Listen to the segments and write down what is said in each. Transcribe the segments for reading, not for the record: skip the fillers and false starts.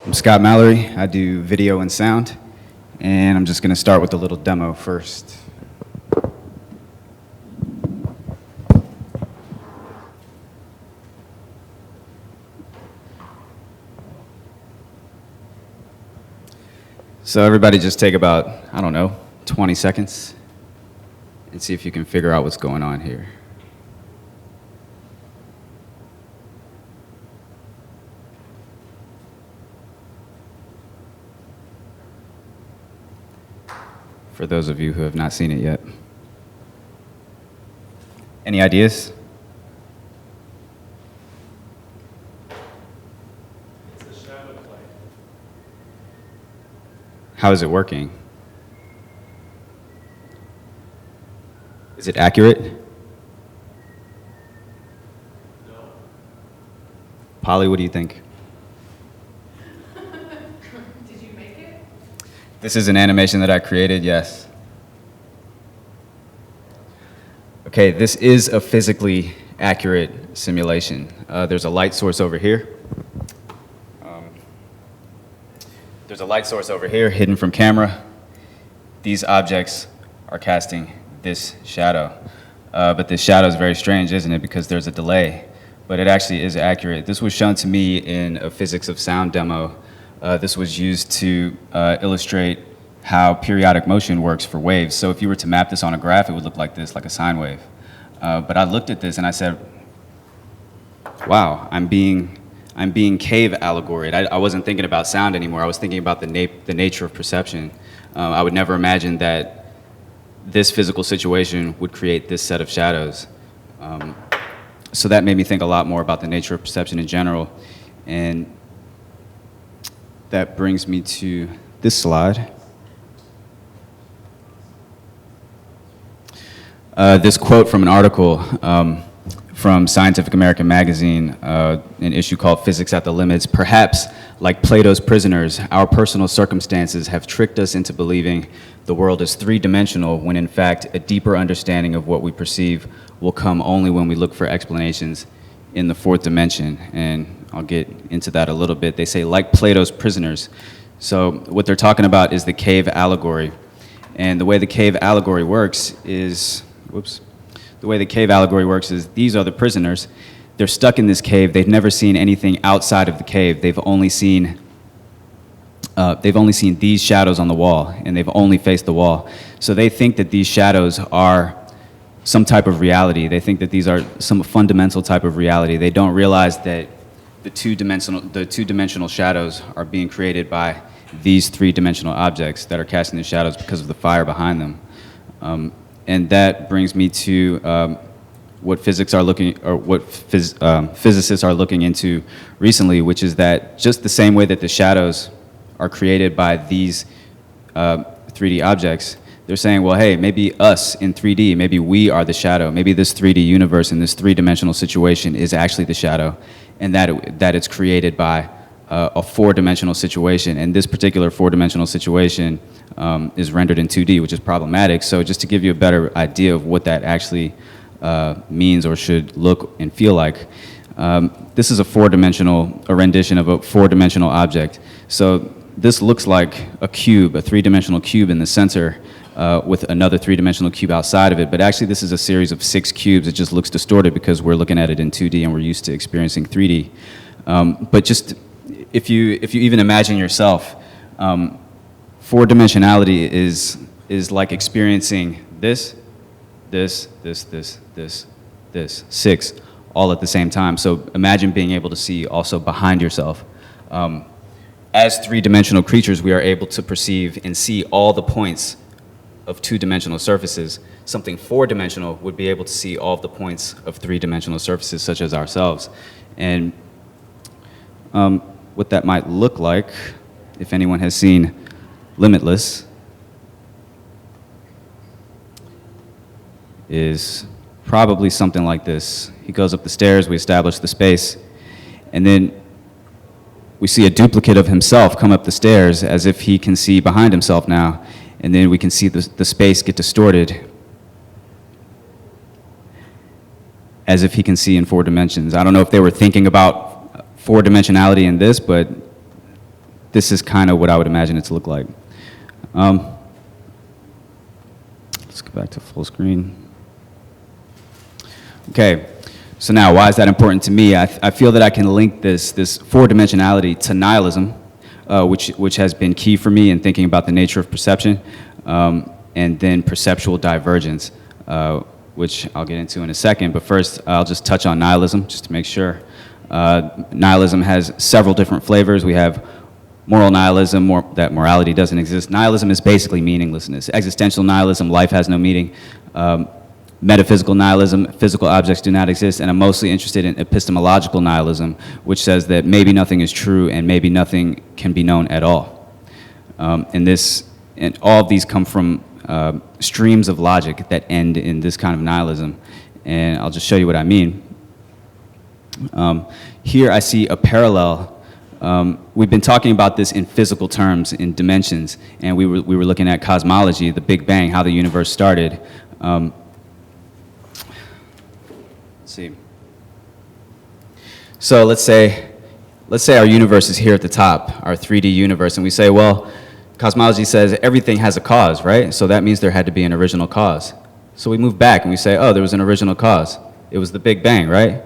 I'm Scott Mallory. I do video and sound, and I'm just going to start with a little demo first. So everybody just take about, I don't know, 20 seconds and see if you can figure out what's going on here. For those of you who have not seen it yet. Any ideas? It's a shadow play. How is it working? Is it accurate? No. Polly, what do you think? Did you make it? This is an animation that I created, yes. Okay, this is a physically accurate simulation. There's a light source over here. There's a light source over here, hidden from camera. These objects are casting this shadow. But this shadow is very strange, isn't it? Because there's a delay. But it actually is accurate. This was shown to me in a physics of sound demo. This was used to illustrate how periodic motion works for waves. So if you were to map this on a graph, it would look like this, like a sine wave. But I looked at this and I said, wow, I'm being cave allegoried. I wasn't thinking about sound anymore. I was thinking about the nature of perception. I would never imagine that this physical situation would create this set of shadows. So that made me think a lot more about the nature of perception in general. And that brings me to this slide. This quote from an article from Scientific American magazine, an issue called Physics at the Limits. Perhaps, like Plato's prisoners, our personal circumstances have tricked us into believing the world is three-dimensional, when in fact a deeper understanding of what we perceive will come only when we look for explanations in the fourth dimension. And I'll get into that a little bit. They say, like Plato's prisoners. So what they're talking about is the cave allegory. And the way the cave allegory works is, the way the cave allegory works is these are the prisoners. They're stuck in this cave. They've never seen anything outside of the cave. They've only seen these shadows on the wall, and they've only faced the wall. So they think that these shadows are some type of reality. They think that these are some fundamental type of reality. They don't realize that the two-dimensional shadows are being created by these three-dimensional objects that are casting the shadows because of the fire behind them. And that brings me to what physicists are looking into recently, which is that just the same way that the shadows are created by these 3D objects, they're saying, well, hey, maybe us in 3D, maybe we are the shadow. Maybe this 3D universe and this three-dimensional situation is actually the shadow, and that it's created by a four-dimensional situation. And this particular four-dimensional situation is rendered in 2D, which is problematic. So just to give you a better idea of what that actually means or should look and feel like, this is a rendition of a four-dimensional object. So this looks like a cube, a three-dimensional cube in the center, with another three-dimensional cube outside of it. But actually this is a series of 6 cubes. It just looks distorted because we're looking at it in 2D and we're used to experiencing 3D. But just if you even imagine yourself, four-dimensionality is like experiencing this, 6, all at the same time. So imagine being able to see also behind yourself. As three-dimensional creatures, we are able to perceive and see all the points of two-dimensional surfaces. Something four-dimensional would be able to see all of the points of three-dimensional surfaces, such as ourselves. And what that might look like, if anyone has seen Limitless, is probably something like this. He goes up the stairs, we establish the space, and then we see a duplicate of himself come up the stairs as if he can see behind himself now, and then we can see the space get distorted as if he can see in 4 dimensions. I don't know if they were thinking about 4-dimensionality in this, but this is kind of what I would imagine it to look like. Let's go back to full screen. Okay, so now why is that important to me? I feel that I can link this four-dimensionality to nihilism, which has been key for me in thinking about the nature of perception, and then perceptual divergence, which I'll get into in a second. But first, I'll just touch on nihilism, just to make sure. Nihilism has several different flavors. We have moral nihilism, that morality doesn't exist. Nihilism is basically meaninglessness. Existential nihilism, life has no meaning. Metaphysical nihilism, physical objects do not exist. And I'm mostly interested in epistemological nihilism, which says that maybe nothing is true and maybe nothing can be known at all. And all of these come from streams of logic that end in this kind of nihilism. And I'll just show you what I mean. Here I see a parallel. We've been talking about this in physical terms, in dimensions, and we were looking at cosmology, the Big Bang, how the universe started. Let's see. So let's say our universe is here at the top, our 3D universe, and we say, well, cosmology says everything has a cause, right? So that means there had to be an original cause. So we move back and we say, oh, there was an original cause. It was the Big Bang, right?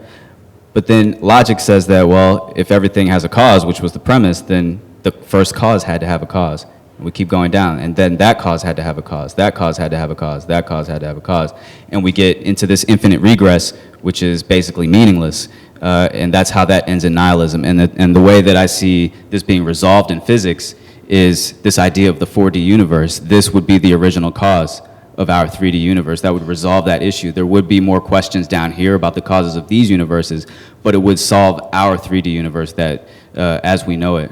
But then logic says that, well, if everything has a cause, which was the premise, then the first cause had to have a cause. And we keep going down, and then that cause had to have a cause, that cause had to have a cause, that cause had to have a cause. And we get into this infinite regress, which is basically meaningless. And that's how that ends in nihilism. And the way that I see this being resolved in physics is this idea of the 4D universe. This would be the original cause of our 3D universe. That would resolve that issue. There would be more questions down here about the causes of these universes, but it would solve our 3D universe that, as we know it.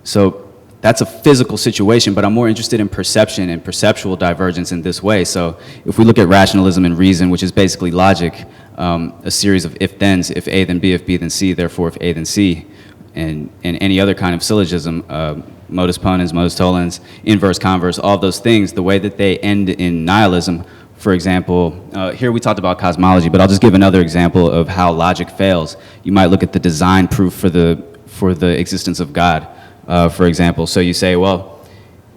So that's a physical situation, but I'm more interested in perception and perceptual divergence in this way. So if we look at rationalism and reason, which is basically logic, a series of if-thens, if A then B, if B then C, therefore if A then C, and any other kind of syllogism, modus ponens, modus tollens, inverse, converse, all those things, the way that they end in nihilism, for example, here we talked about cosmology, but I'll just give another example of how logic fails. You might look at the design proof for the existence of God, for example. So you say, well,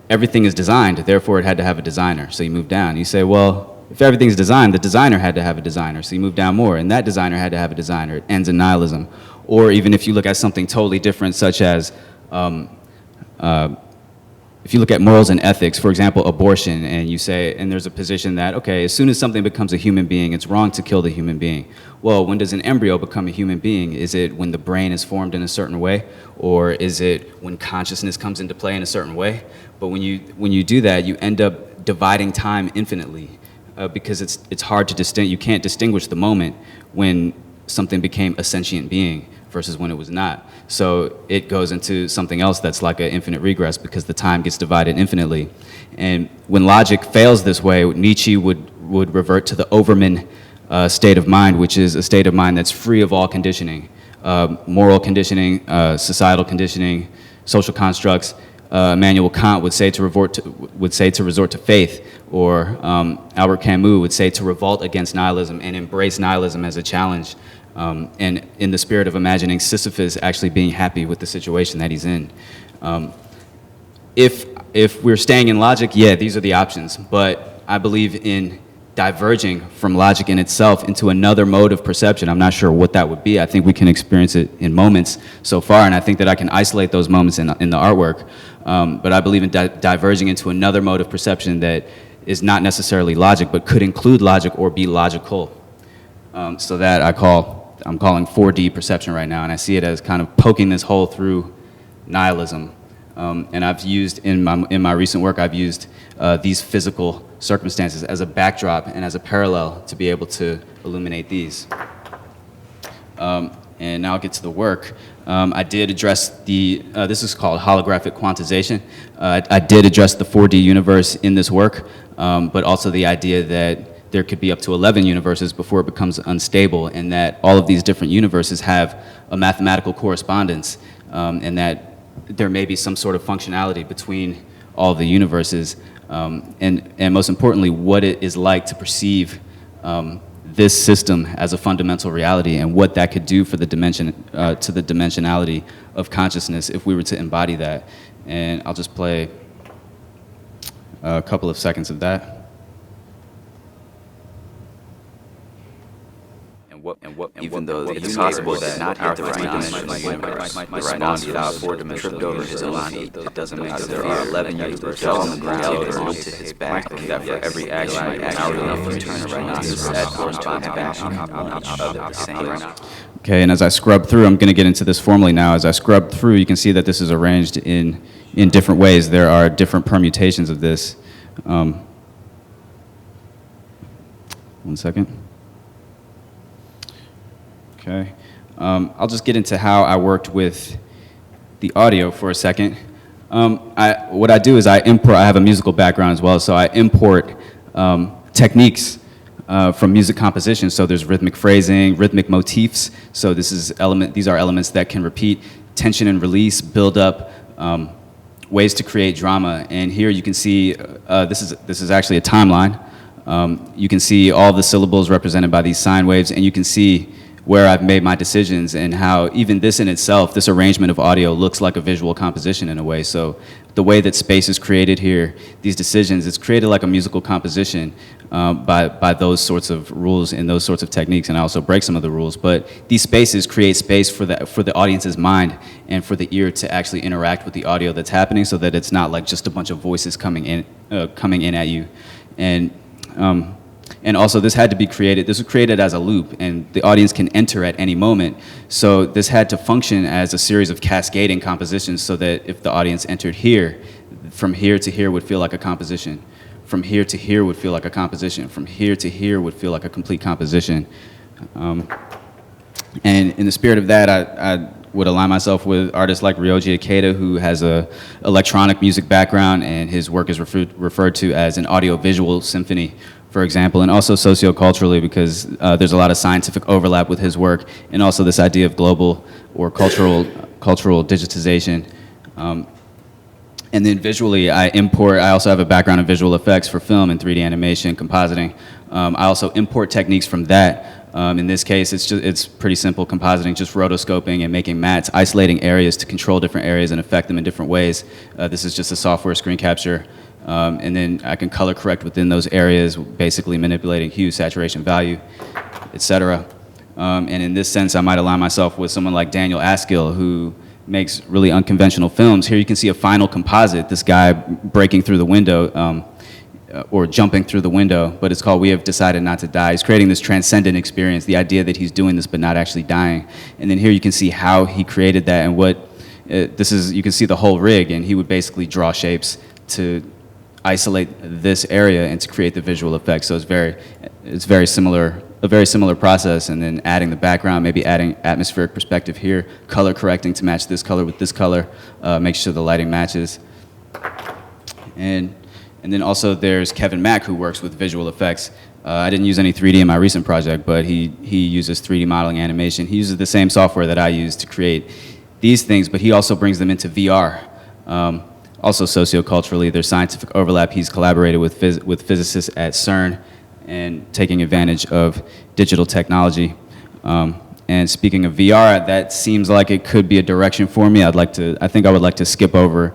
everything is designed, therefore it had to have a designer. So you move down. You say, well, if everything's designed, the designer had to have a designer. So you move down more, and that designer had to have a designer. It ends in nihilism. Or even if you look at something totally different, such as if you look at morals and ethics, for example, abortion, and you say, and there's a position that, okay, as soon as something becomes a human being, it's wrong to kill the human being. Well, when does an embryo become a human being? Is it when the brain is formed in a certain way? Or is it when consciousness comes into play in a certain way? But when you do that, you end up dividing time infinitely, because it's hard to you can't distinguish the moment when something became a sentient being versus when it was not. So it goes into something else that's like an infinite regress because the time gets divided infinitely. And when logic fails this way, Nietzsche would revert to the Overman state of mind, which is a state of mind that's free of all conditioning, moral conditioning, societal conditioning, social constructs. Immanuel Kant would say to resort to faith, or Albert Camus would say to revolt against nihilism and embrace nihilism as a challenge. And in the spirit of imagining Sisyphus actually being happy with the situation that he's in. If we're staying in logic, yeah, these are the options. But I believe in diverging from logic in itself into another mode of perception. I'm not sure what that would be. I think we can experience it in moments so far, and I think that I can isolate those moments in the artwork. But I believe in diverging into another mode of perception that is not necessarily logic, but could include logic or be logical. So that I'm calling 4D perception right now, and I see it as kind of poking this hole through nihilism. And I've used, in my recent work, I've used these physical circumstances as a backdrop and as a parallel to be able to illuminate these. And now I'll get to the work. I did address this is called holographic quantization. I did address the 4D universe in this work, but also the idea that there could be up to 11 universes before it becomes unstable, and that all of these different universes have a mathematical correspondence, and that there may be some sort of functionality between all the universes, and most importantly, what it is like to perceive this system as a fundamental reality and what that could do for the dimension, to the dimensionality of consciousness if we were to embody that. And I'll just play a couple of seconds of that. Even though it's possible that not our three-dimensional universe, the response without four-dimensional over his own feet, it doesn't make sense. There are 11 universes on the ground over to his back, that for every action out enough to turn around, that corresponds back on each other the same. Okay, and as I scrub through, I'm going to get into this formally now. As I scrub through, you can see that this is arranged in different ways. There are different permutations of this. 1 second. Okay. I'll just get into how I worked with the audio for a second. What I do is I have a musical background as well, so I import techniques from music composition. So there's rhythmic phrasing, rhythmic motifs. So these are elements that can repeat, tension and release, build up, ways to create drama. And here you can see, this is actually a timeline. You can see all the syllables represented by these sine waves, and you can see where I've made my decisions and how even this in itself, this arrangement of audio looks like a visual composition in a way. So the way that space is created here, these decisions, it's created like a musical composition by those sorts of rules and those sorts of techniques, and I also break some of the rules. But these spaces create space for the audience's mind and for the ear to actually interact with the audio that's happening, so that it's not like just a bunch of voices coming in at you. And also this had to be created, this was created as a loop, and the audience can enter at any moment. So this had to function as a series of cascading compositions, so that if the audience entered here, from here to here would feel like a composition. From here to here would feel like a composition. From here to here would feel like a complete composition. And in the spirit of that, I would align myself with artists like Ryoji Ikeda, who has a electronic music background, and his work is referred to as an audio-visual symphony, for example, and also socioculturally, because there's a lot of scientific overlap with his work, and also this idea of global or cultural digitization. And then visually, I also have a background in visual effects for film and 3D animation, compositing. I also import techniques from that. In this case, it's pretty simple compositing, just rotoscoping and making mattes, isolating areas to control different areas and affect them in different ways. This is just a software screen capture. And then I can color correct within those areas, basically manipulating hue, saturation, value, etc. And in this sense, I might align myself with someone like Daniel Askill, who makes really unconventional films. Here you can see a final composite, this guy breaking through the window, or jumping through the window, but it's called We Have Decided Not to Die. He's creating this transcendent experience, the idea that he's doing this but not actually dying. And then here you can see how he created that and what, you can see the whole rig, and he would basically draw shapes to isolate this area and to create the visual effect. So it's very similar, a very similar process, and then adding the background, maybe adding atmospheric perspective here, color correcting to match this color with this color, make sure the lighting matches. And then also there's Kevin Mack, who works with visual effects. I didn't use any 3D in my recent project, but he uses 3D modeling animation. He uses the same software that I use to create these things, but he also brings them into VR. Also socioculturally, there's scientific overlap. He's collaborated with physicists at CERN and taking advantage of digital technology. And speaking of VR, that seems like it could be a direction for me. I think I would like to skip over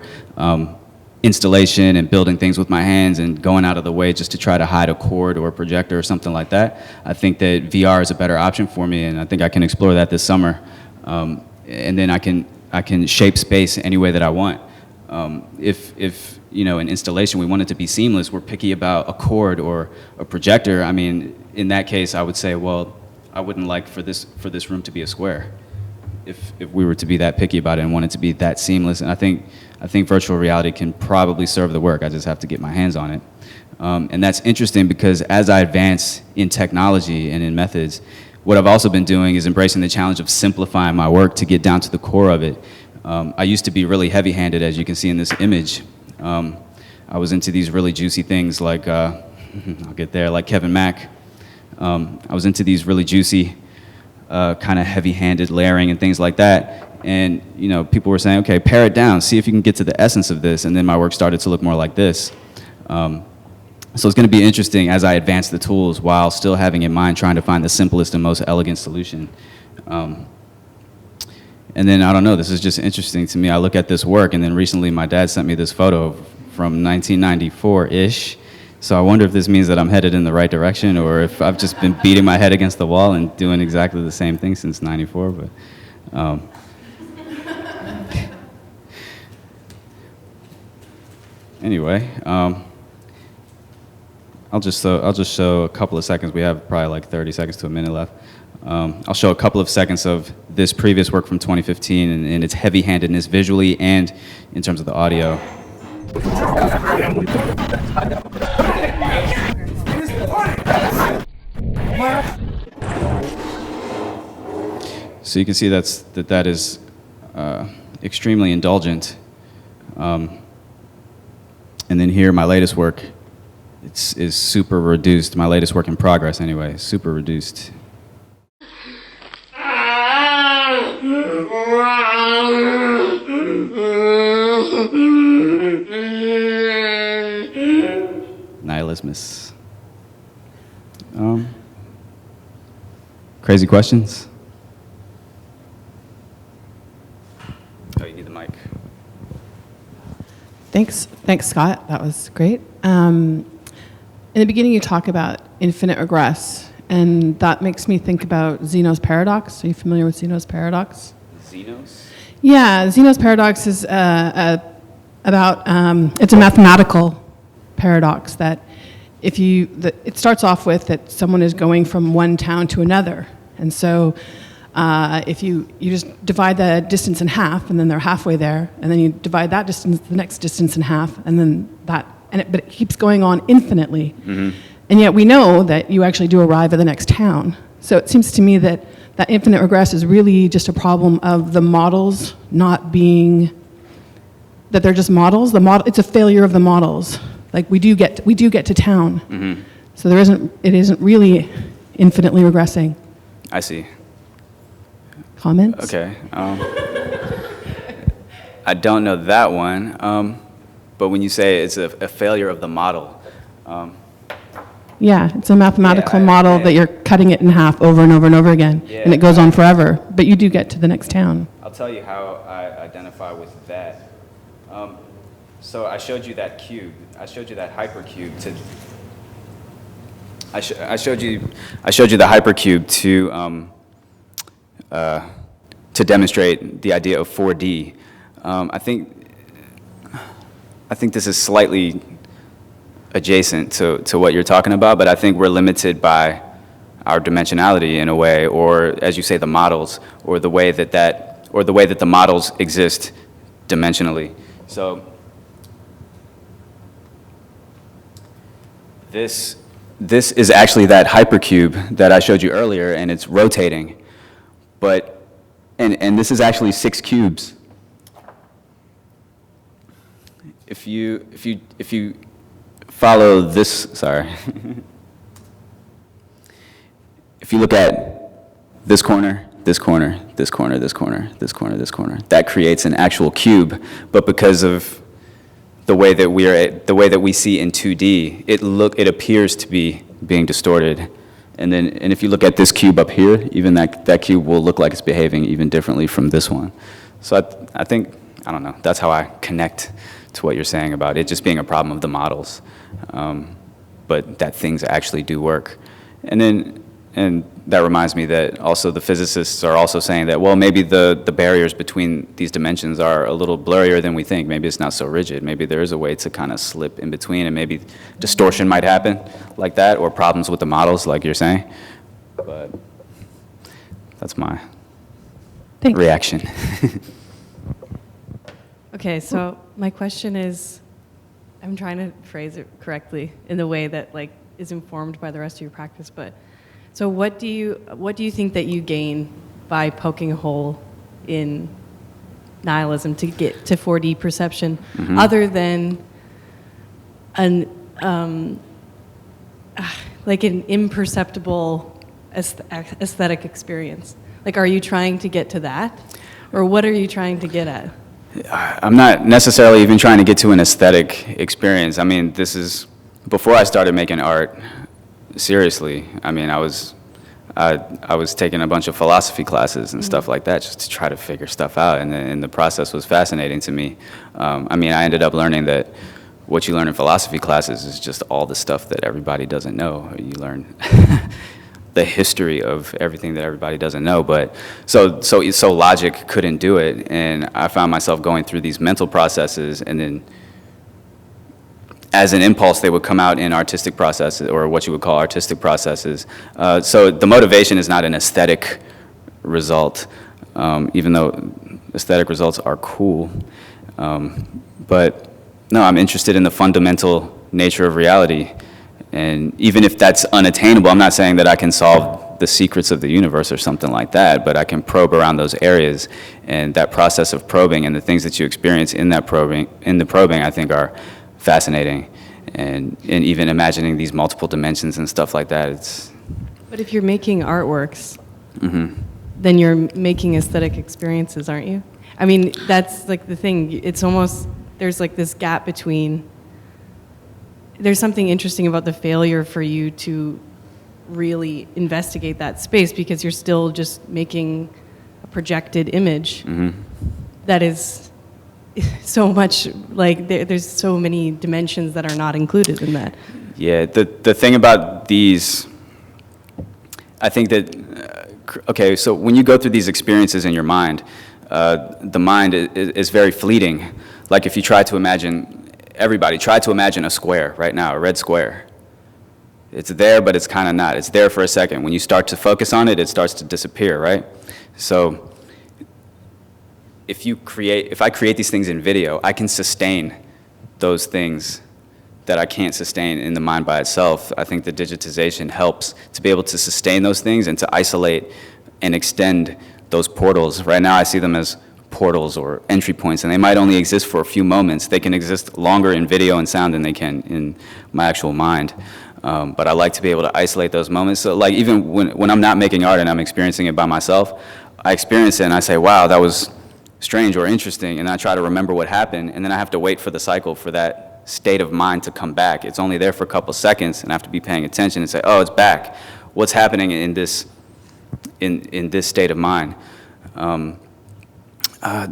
installation and building things with my hands and going out of the way just to try to hide a cord or a projector or something like that. I think that VR is a better option for me, and I think I can explore that this summer. And then I can shape space any way that I want. If you know, in installation we want it to be seamless, we're picky about a cord or a projector. I mean, in that case, I would say, well, I wouldn't like for this room to be a square. If we were to be that picky about it and want it to be that seamless, and I think virtual reality can probably serve the work. I just have to get my hands on it. And that's interesting because as I advance in technology and in methods, what I've also been doing is embracing the challenge of simplifying my work to get down to the core of it. I used to be really heavy-handed, as you can see in this image. I was into these really juicy things like, I'll get there, like Kevin Mack. I was into these really juicy, kind of heavy-handed layering and things like that. And you know, people were saying, okay, pare it down, see if you can get to the essence of this. And then my work started to look more like this. So it's going to be interesting as I advance the tools while still having in mind trying to find the simplest and most elegant solution. And then, I don't know, this is just interesting to me. I look at this work, and then recently my dad sent me this photo from 1994-ish. So I wonder if this means that I'm headed in the right direction, or if I've just been beating my head against the wall and doing exactly the same thing since '94. But anyway, I'll just show a couple of seconds. We have probably like 30 seconds to a minute left. I'll show a couple of seconds of this previous work from 2015 and its heavy-handedness visually and in terms of the audio. So you can see that is extremely indulgent. And then here, my latest work is super reduced. My latest work in progress, anyway, super reduced. Nihilismus. Crazy questions? Oh, you need the mic. Thanks, Scott. That was great. In the beginning, you talk about infinite regress, and that makes me think about Zeno's paradox. Are you familiar with Zeno's paradox? Zeno's? Yeah, Zeno's paradox is it's a mathematical paradox that it starts off with that someone is going from one town to another, and so if you just divide the distance in half, and then they're halfway there, and then you divide that distance, the next distance in half, and then but it keeps going on infinitely. Mm-hmm. And yet we know that you actually do arrive at the next town. So it seems to me that infinite regress is really just a problem of the models not being, that they're just models. It's a failure of the models. Like we do get to town. Mm-hmm. So it isn't really infinitely regressing. I see. Comments? Okay. I don't know that one. But when you say it's a failure of the model. Yeah, it's a mathematical model that you're cutting it in half over and over and over again, and it goes on forever, but you do get to the next town. I'll tell you how I identify with that. So I showed you that cube. I showed you that hypercube I showed you the hypercube to demonstrate the idea of 4D. I think this is slightly adjacent to what you're talking about, but I think we're limited by our dimensionality in a way, or as you say, the models, or the way that the models exist dimensionally. So this is actually that hypercube that I showed you earlier, and it's rotating, but and this is actually 6 cubes. If you follow this, sorry. If you look at this corner, this corner, this corner, this corner, this corner, this corner, that creates an actual cube. But because of the way that we see in 2D, it appears to be being distorted. And if you look at this cube up here, even that cube will look like it's behaving even differently from this one. So I think, I don't know, that's how I connect to what you're saying about it just being a problem of the models, but that things actually do work. And that reminds me that also the physicists are also saying that, well, maybe the barriers between these dimensions are a little blurrier than we think. Maybe it's not so rigid. Maybe there is a way to kind of slip in between, and maybe distortion might happen like that, or problems with the models, like you're saying. But that's my reaction. Okay, so my question is, I'm trying to phrase it correctly in the way that is informed by the rest of your practice, but so what do you think that you gain by poking a hole in nihilism to get to 4D perception, other than an imperceptible aesthetic experience? Are you trying to get to that, or what are you trying to get at? I'm not necessarily even trying to get to an aesthetic experience. I mean, this is before I started making art seriously, I mean, I was taking a bunch of philosophy classes and stuff like that just to try to figure stuff out, and the process was fascinating to me. I mean, I ended up learning that what you learn in philosophy classes is just all the stuff that everybody doesn't know. You learn the history of everything that everybody doesn't know, but so logic couldn't do it, and I found myself going through these mental processes, and then as an impulse, they would come out in artistic processes, or what you would call artistic processes. So the motivation is not an aesthetic result, even though aesthetic results are cool. But no, I'm interested in the fundamental nature of reality. And even if that's unattainable, I'm not saying that I can solve the secrets of the universe or something like that, but I can probe around those areas. And that process of probing and the things that you experience in that probing, I think are fascinating, and even imagining these multiple dimensions and stuff like that. But if you're making artworks, then you're making aesthetic experiences, aren't you? I mean, that's like the thing. It's almost, there's like this gap between, there's something interesting about the failure for you to really investigate that space, because you're still just making a projected image that is so much, like there's so many dimensions that are not included in that. Yeah, the thing about these, I think that, okay, so when you go through these experiences in your mind, the mind is very fleeting. Like if you try to imagine, everybody try to imagine a square right now, a red square. It's there, but it's kind of not. It's there for a second. When you start to focus on it, it starts to disappear, right? So if I create these things in video, I can sustain those things that I can't sustain in the mind by itself. I think the digitization helps to be able to sustain those things and to isolate and extend those portals. Right now I see them as portals or entry points, and they might only exist for a few moments. They can exist longer in video and sound than they can in my actual mind. But I like to be able to isolate those moments. So like even when I'm not making art and I'm experiencing it by myself, I experience it and I say, wow, that was strange or interesting, and I try to remember what happened, and then I have to wait for the cycle for that state of mind to come back. It's only there for a couple seconds, and I have to be paying attention and say, oh, it's back. What's happening in this state of mind?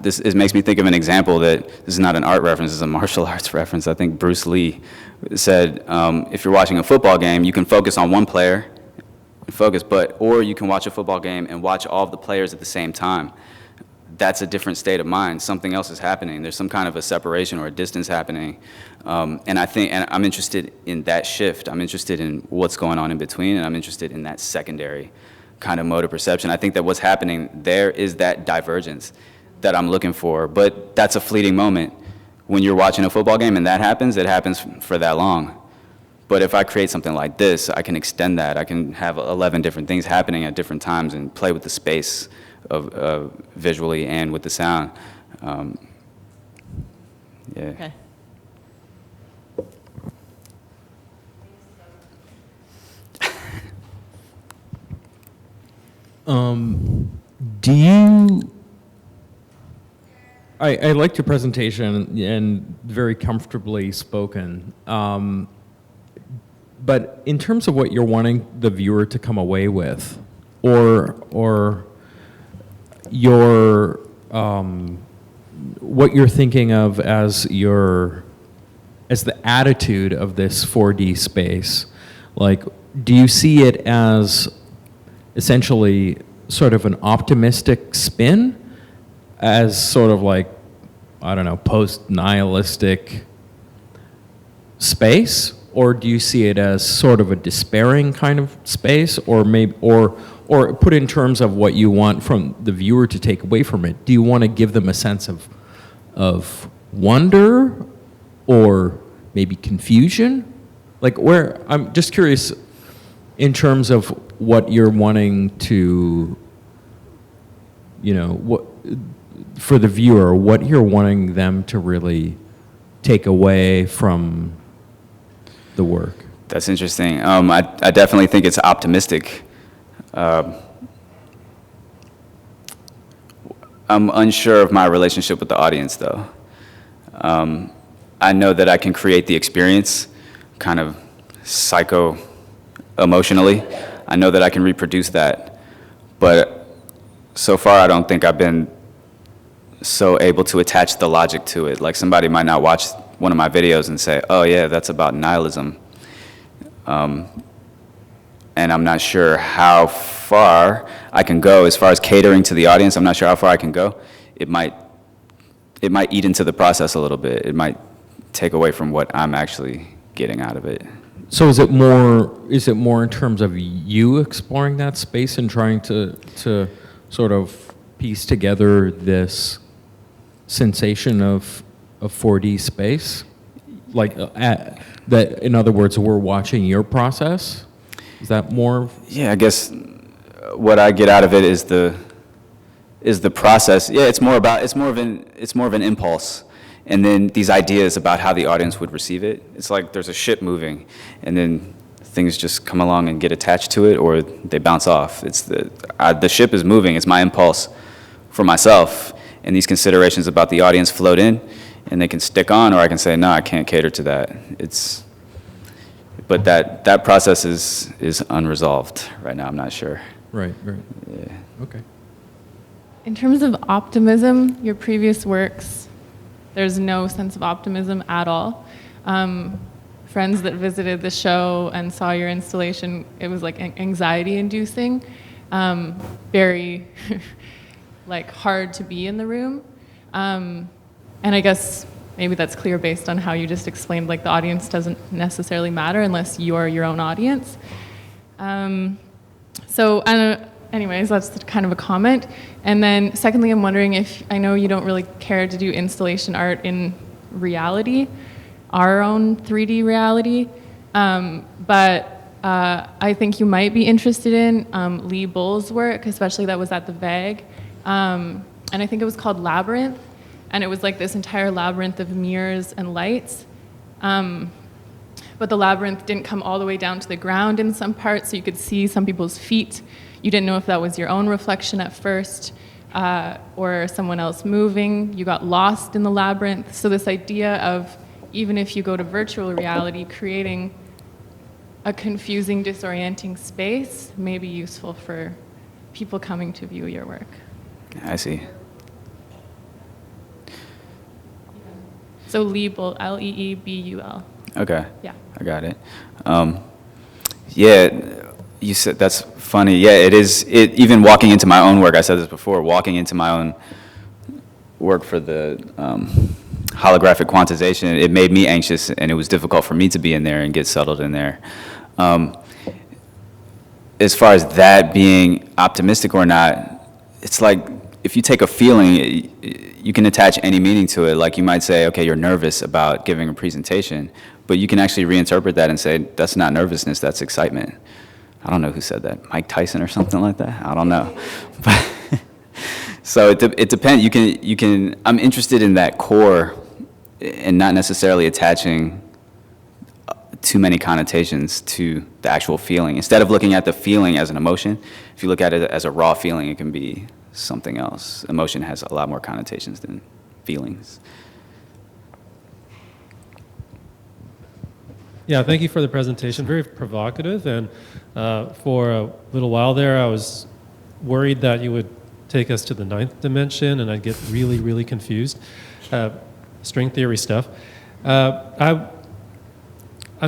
This makes me think of an example that this is not an art reference, this is a martial arts reference. I think Bruce Lee said, if you're watching a football game, you can focus on one player, or you can watch a football game and watch all of the players at the same time. That's a different state of mind. Something else is happening. There's some kind of a separation or a distance happening. And I'm interested in that shift. I'm interested in what's going on in between, and I'm interested in that secondary kind of mode of perception. I think that what's happening there is that divergence that I'm looking for, but that's a fleeting moment. When you're watching a football game and that happens, it happens for that long. But if I create something like this, I can extend that. I can have 11 different things happening at different times and play with the space of visually and with the sound. Yeah. Okay. Do you? I liked your presentation and very comfortably spoken. But in terms of what you're wanting the viewer to come away with, or your what you're thinking of as the attitude of this 4D space, like, do you see it as essentially sort of an optimistic spin, as sort of like, I don't know, post-nihilistic space, or do you see it as sort of a despairing kind of space, or maybe, or put in terms of what you want from the viewer to take away from it? Do you want to give them a sense of wonder, or maybe confusion? Like, where, I'm just curious in terms of what you're wanting to, you know, what, for the viewer, what you're wanting them to really take away from the work. That's interesting. I definitely think it's optimistic. I'm unsure of my relationship with the audience, though. I know that I can create the experience kind of psycho-emotionally, I know that I can reproduce that. But so far, I don't think I've been so able to attach the logic to it. Like somebody might not watch one of my videos and say, oh yeah, that's about nihilism. And I'm not sure how far I can go as far as catering to the audience. I'm not sure how far I can go. It might eat into the process a little bit. It might take away from what I'm actually getting out of it. So is it more in terms of you exploring that space and trying to sort of piece together this sensation of 4D space? Like that, in other words, we're watching your process? Is that more? Yeah, I guess what I get out of it is the process. Yeah, it's more of an impulse, and then these ideas about how the audience would receive it. It's like there's a ship moving, and then things just come along and get attached to it, or they bounce off. It's the ship is moving. It's my impulse for myself, and these considerations about the audience float in, and they can stick on, or I can say, no, I can't cater to that. But that process is unresolved right now. I'm not sure. Right. Yeah. Okay. In terms of optimism, your previous works, there's no sense of optimism at all. Friends that visited the show and saw your installation, it was like anxiety-inducing, very like hard to be in the room. And I guess maybe that's clear based on how you just explained, like the audience doesn't necessarily matter unless you're your own audience. Anyways, that's kind of a comment. And then secondly, I'm wondering if, I know you don't really care to do installation art in reality, our own 3D reality, but I think you might be interested in Lee Bull's work, especially that was at the VAG. And I think it was called Labyrinth. And it was like this entire labyrinth of mirrors and lights. But the labyrinth didn't come all the way down to the ground in some parts, so you could see some people's feet. You didn't know if that was your own reflection at first or someone else moving. You got lost in the labyrinth. So this idea of, even if you go to virtual reality, creating a confusing, disorienting space may be useful for people coming to view your work. I see. So Leebul, Leebul. Okay. Yeah. I got it. Yeah, you said that's funny. Yeah, it is. Even walking into my own work, I said this before, walking into my own work for the holographic quantization, it made me anxious, and it was difficult for me to be in there and get settled in there. As far as that being optimistic or not, it's like if you take a feeling, you can attach any meaning to it. Like you might say, okay, you're nervous about giving a presentation, but you can actually reinterpret that and say, that's not nervousness, that's excitement. I don't know who said that, Mike Tyson or something like that? I don't know. But so it depends. You can. I'm interested in that core and not necessarily attaching too many connotations to the actual feeling. Instead of looking at the feeling as an emotion, if you look at it as a raw feeling, it can be something else. Emotion has a lot more connotations than feelings. Yeah, thank you for the presentation. Very provocative, and for a little while there, I was worried that you would take us to the 9th dimension, and I'd get really, really confused. String theory stuff. I'm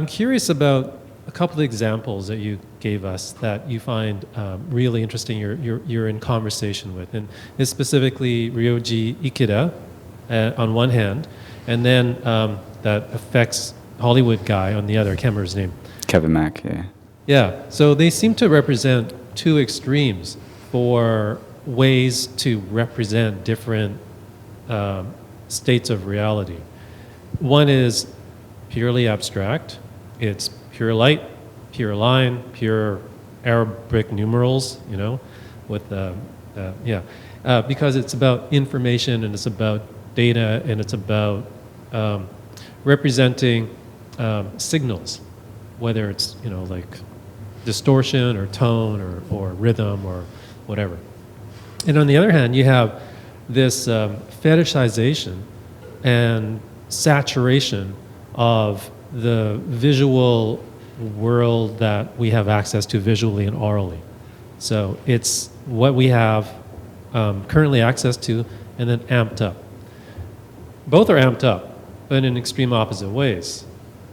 curious about a couple of examples that you gave us that you find really interesting. You're in conversation with, and it's specifically Ryoji Ikeda on one hand, and then that affects Hollywood guy on the other. I can't remember his name. Kevin Mack, yeah. Yeah, so they seem to represent two extremes for ways to represent different states of reality. One is purely abstract. It's pure light, pure line, pure Arabic numerals, you know, with because it's about information and it's about data and it's about representing signals, whether it's, you know, like distortion or tone or rhythm or whatever. And on the other hand, you have this fetishization and saturation of the visual world that we have access to visually and orally. So it's what we have currently access to and then amped up. Both are amped up, but in extreme opposite ways.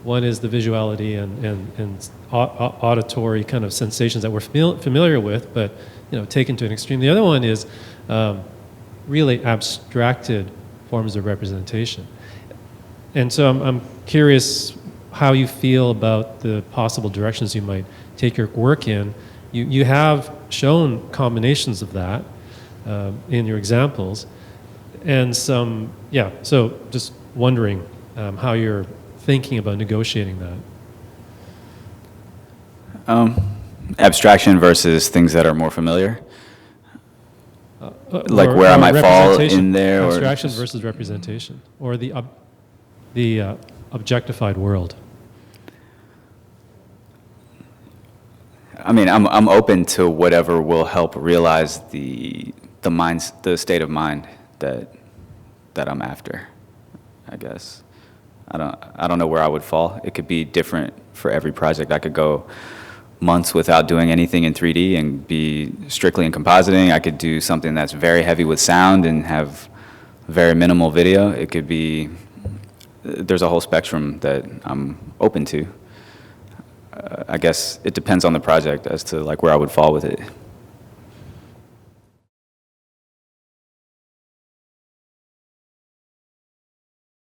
One is the visuality and auditory kind of sensations that we're familiar with, but taken to an extreme. The other one is really abstracted forms of representation. And so I'm curious how you feel about the possible directions you might take your work in. You have shown combinations of that in your examples, and so just wondering how you're thinking about negotiating that. Abstraction versus things that are more familiar. Like where I might fall in there, or abstraction versus representation, or the objectified world. I mean, I'm open to whatever will help realize the state of mind that I'm after, I guess. I don't know where I would fall. It could be different for every project. I could go months without doing anything in 3D and be strictly in compositing. I could do something that's very heavy with sound and have very minimal video. It could be, there's a whole spectrum that I'm open to. I guess it depends on the project as to like where I would fall with it.